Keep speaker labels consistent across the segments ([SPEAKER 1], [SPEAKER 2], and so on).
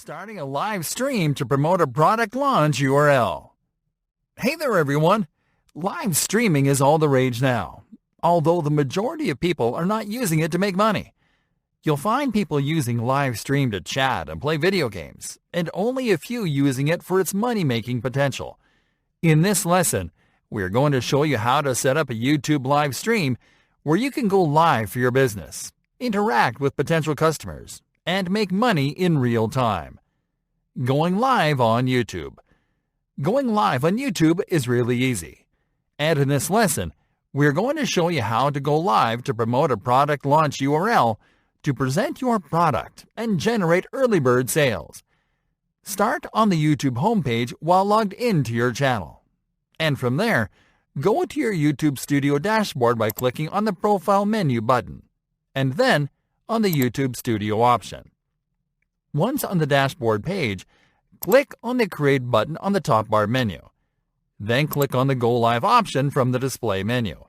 [SPEAKER 1] Starting a live stream to promote a product launch URL. Hey there everyone! Live streaming is all the rage now, although the majority of people are not using it to make money. You'll find people using live stream to chat and play video games, and only a few using it for its money-making potential. In this lesson, we're going to show you how to set up a YouTube live stream where you can go live for your business, interact with potential customers, and make money in real time. Going live on YouTube. Going live on YouTube is really easy. And in this lesson, we're going to show you how to go live to promote a product launch URL to present your product and generate early bird sales. Start on the YouTube homepage while logged into your channel. And from there, go to your YouTube Studio dashboard by clicking on the Profile menu button, and then on the YouTube Studio option. Once on the dashboard page, click on the Create button on the top bar menu. Then click on the Go Live option from the display menu.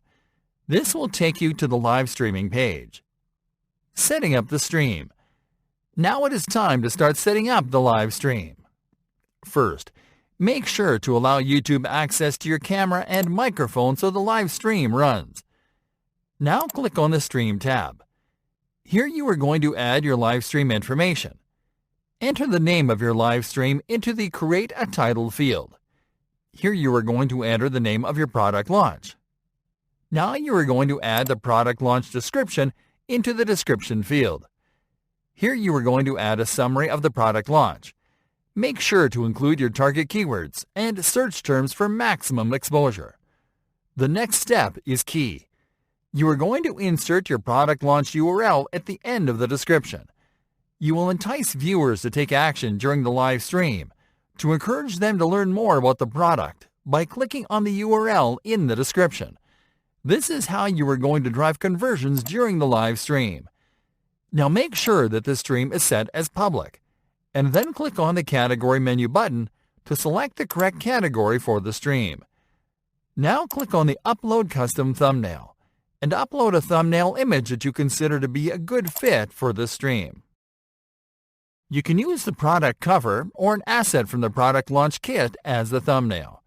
[SPEAKER 1] This will take you to the live streaming page. Setting up the stream. Now it is time to start setting up the live stream. First, make sure to allow YouTube access to your camera and microphone so the live stream runs. Now click on the Stream tab. Here you are going to add your live stream information. Enter the name of your live stream into the Create a Title field. Here you are going to enter the name of your product launch. Now you are going to add the product launch description into the Description field. Here you are going to add a summary of the product launch. Make sure to include your target keywords and search terms for maximum exposure. The next step is key. You are going to insert your product launch URL at the end of the description. You will entice viewers to take action during the live stream to encourage them to learn more about the product by clicking on the URL in the description. This is how you are going to drive conversions during the live stream. Now make sure that the stream is set as public, and then click on the Category menu button to select the correct category for the stream. Now click on the Upload Custom Thumbnail and upload a thumbnail image that you consider to be a good fit for the stream. You can use the product cover or an asset from the product launch kit as the thumbnail.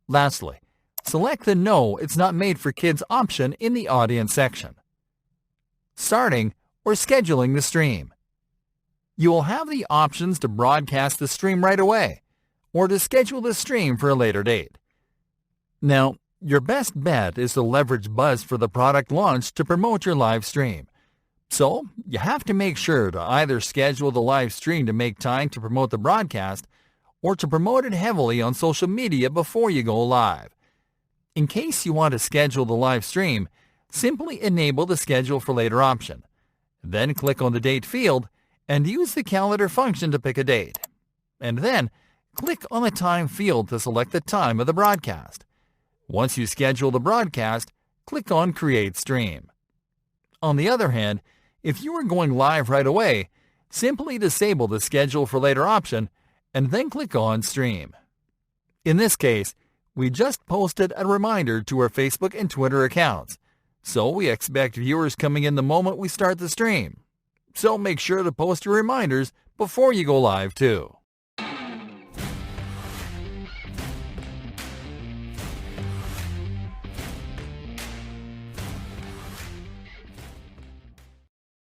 [SPEAKER 1] Lastly, select the No, It's Not Made for Kids option in the Audience section. Starting or scheduling the stream. You will have the options to broadcast the stream right away or to schedule the stream for a later date. Now, your best bet is to leverage buzz for the product launch to promote your live stream. So, you have to make sure to either schedule the live stream to make time to promote the broadcast or to promote it heavily on social media before you go live. In case you want to schedule the live stream, simply enable the Schedule for Later option. Then click on the Date field and use the Calendar function to pick a date. And then, click on the Time field to select the time of the broadcast. Once you schedule the broadcast, click on Create Stream. On the other hand, if you are going live right away, simply disable the Schedule for Later option and then click on Stream. In this case, we just posted a reminder to our Facebook and Twitter accounts, so we expect viewers coming in the moment we start the stream. So make sure to post your reminders before you go live too.